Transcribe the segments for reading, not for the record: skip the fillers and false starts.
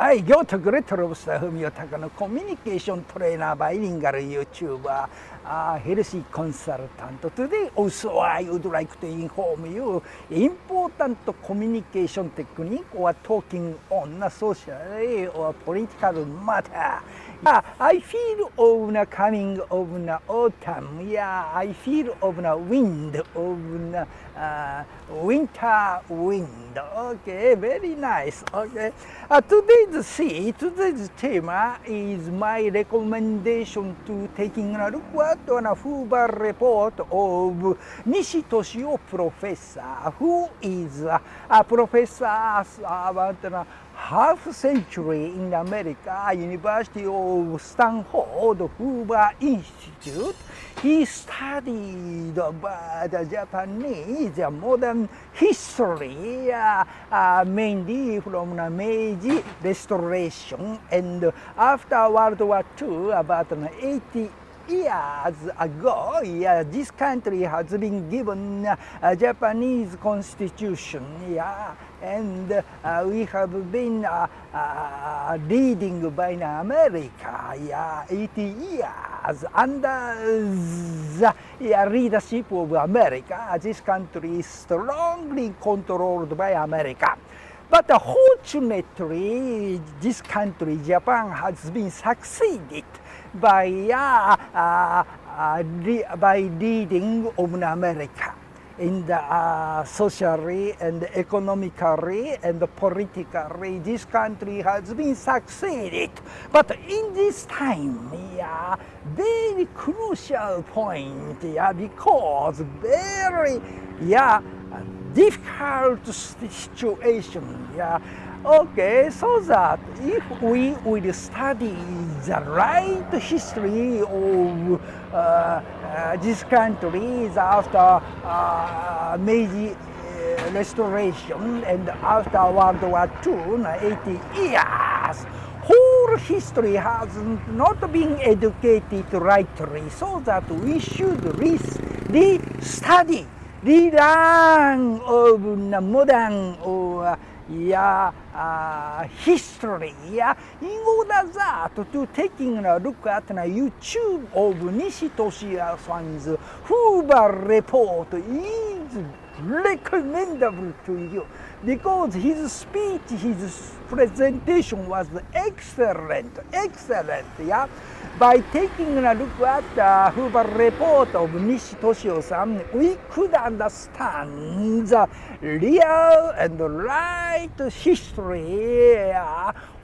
はい、行徳レトロブスター文雄のコミュニケーショントレーナーバイリンガル YouTuber healthy consultant. Today also I would like to inform you important communication technique or talking on a social or political matter. I feel of the coming of the autumn. Yeah, I feel of the wind of the winter wind. Okay, very nice. Okay, today's theme is my recommendation to taking a look at a HOOVER report of Nishi Toshio professor, who is a professor about half century in America, University of Stanford Hoover Institute. He studied about the Japanese modern history, mainly from the Meiji Restoration, and after World War II, about 80 years ago, this country has been given a Japanese constitution, and we have been leading by America, 80 years under the leadership of America. This country is strongly controlled by America. But fortunately, this country, Japan, has been succeeded by leading of America in the socially and economically and politically. This country has been succeeded. But in this time, very crucial point, because very difficult situation. Okay, so that if we will study the right history of this country after Meiji Restoration and after World War II, 80 years, whole history has not been educated rightly, so that we should re-study, relearn of the modern history, in order that to taking a look at the YouTube of Nishi Toshio-san's HOOVER report is recommendable to you, because his speech, his presentation was excellent. By taking a look at the HOOVER report of Nishi Toshio-san, we could understand the real and right history,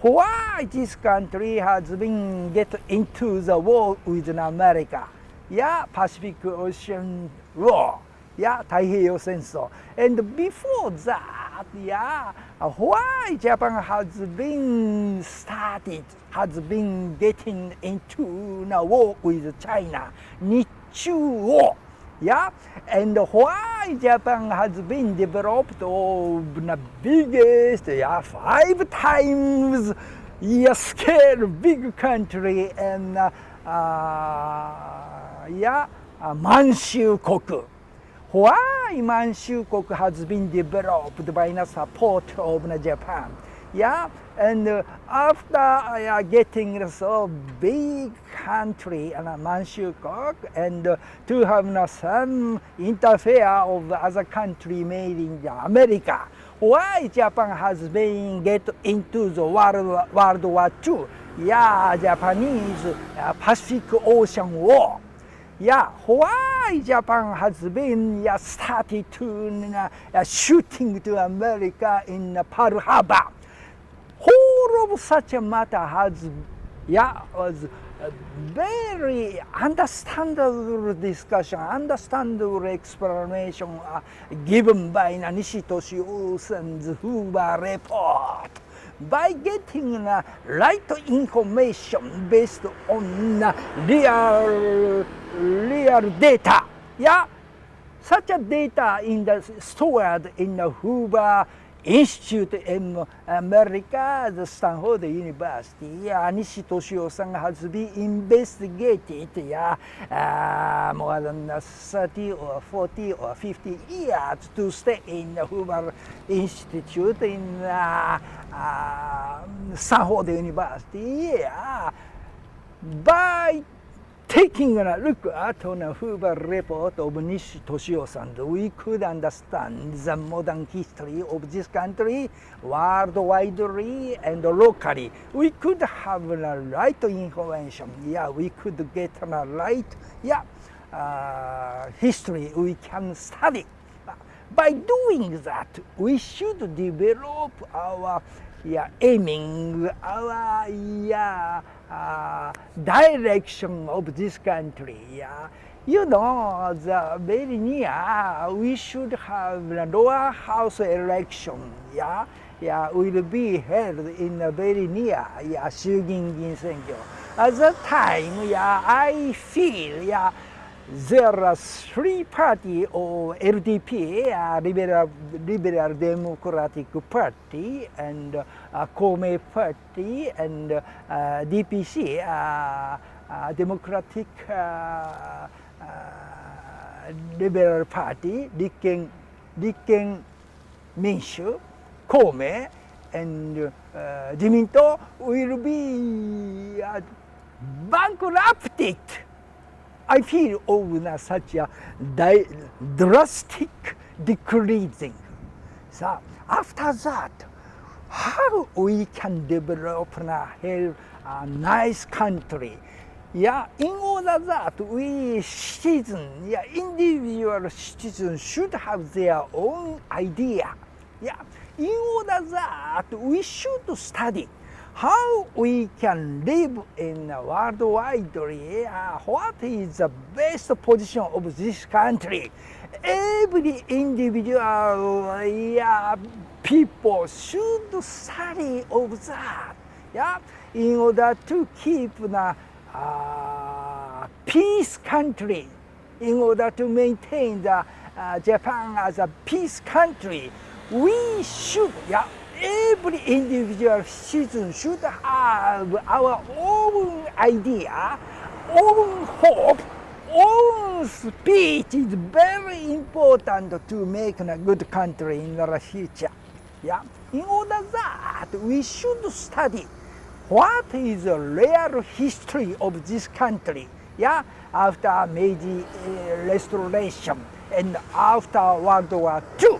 why this country has been get into the war with America, Pacific Ocean War, 太平洋戦争. And before that, why Japan has been getting into the war with China, 日中war. And why Japan has been developed of the biggest, 5 times scale big country, and Manchu Koku. Why Manchu Koku has been developed by the support of Japan? And after getting so big country, Manchu Koku, and to have some interfere of other country made in America, why Japan has been get into the World War II? Japanese Pacific Ocean War. Why Japan has been started to shooting to America in Pearl Harbor? Whole of such a matter was very understandable discussion, understandable explanation given by Nishi Toshio-san's HOOVER report. By getting right information based on real data, such a data stored in the HOOVER Institute in America, the Stanford University, Nishi Toshio-san has been investigated more than 30 or 40 or 50 years to stay in the Hoover Institute in Stanford University. By taking a look at the Hoover Report of Nishi Toshio-san, we could understand the modern history of this country, worldwide and locally. We could have the right information. We could get the right history we can study. By doing that, we should develop our aiming, our direction of this country. You know, the very near we should have the lower house election. Will be held in the very near 衆議院議員選挙. At that time, I feel there are three parties of LDP, Liberal Democratic Party, and Kome Party, and DPC, Democratic Liberal Party, Rikken Minshu, Kome, and Jiminto will be bankrupted. I feel of such a drastic decreasing. So after that, how we can develop a nice country? In order that we citizens, individual citizens should have their own idea. In order that we should study how we can live in a worldwide area, what is the best position of this country. Every individual people should study of that, in order to keep the peace country, in order to maintain the Japan as a peace country. We should, every individual citizen should have our own idea, own hope, own speech is very important to make a good country in the future. In order that we should study what is the real history of this country, after Meiji Restoration and after World War II,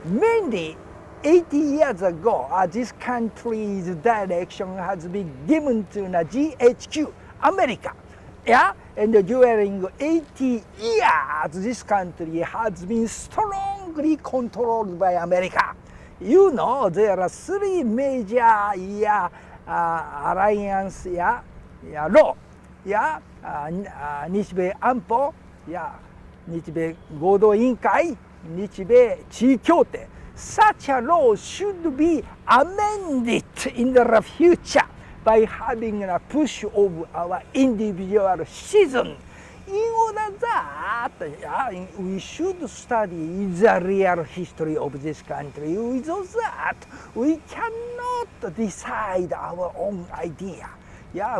mainly 80 years ago, this country's direction has been given to the GHQ, America. And during 80 years, this country has been strongly controlled by America. You know, there are three major alliance law. 日米安保、日米合同委員会、日米地位協定. Such a law should be amended in the future by having a push of our individual citizens. In order that we should study the real history of this country. Without that, we cannot decide our own idea.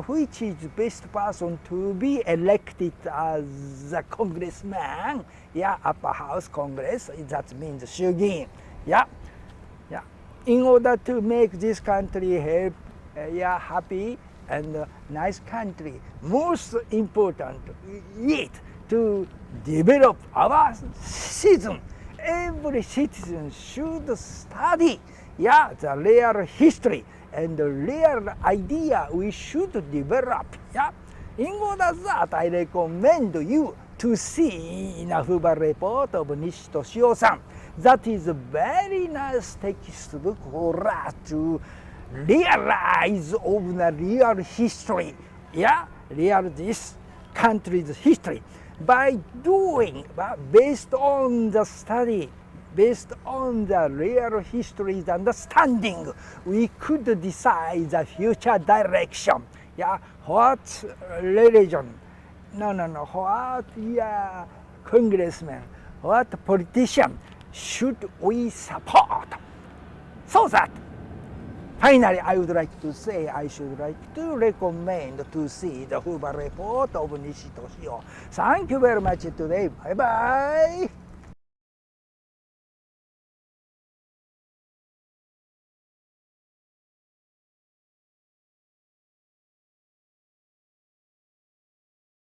Which is the best person to be elected as a congressman, upper house Congress, that means 衆議院. In order to make this country happy and nice country, most important is to develop our citizen. Every citizen should study the real history and the real idea we should develop. In order that, I recommend you to see in a Hoover Report of Nishi Toshio-san. That is a very nice textbook for us to realize of the real history, real this country's history. By doing, based on the study, based on the real history's understanding, we could decide the future direction. What religion? What congressman? What politician should we support? So that finally, I would like to say I should like to recommend to see the HOOVER Report of Nishi Toshio. Thank you very much today. Bye bye.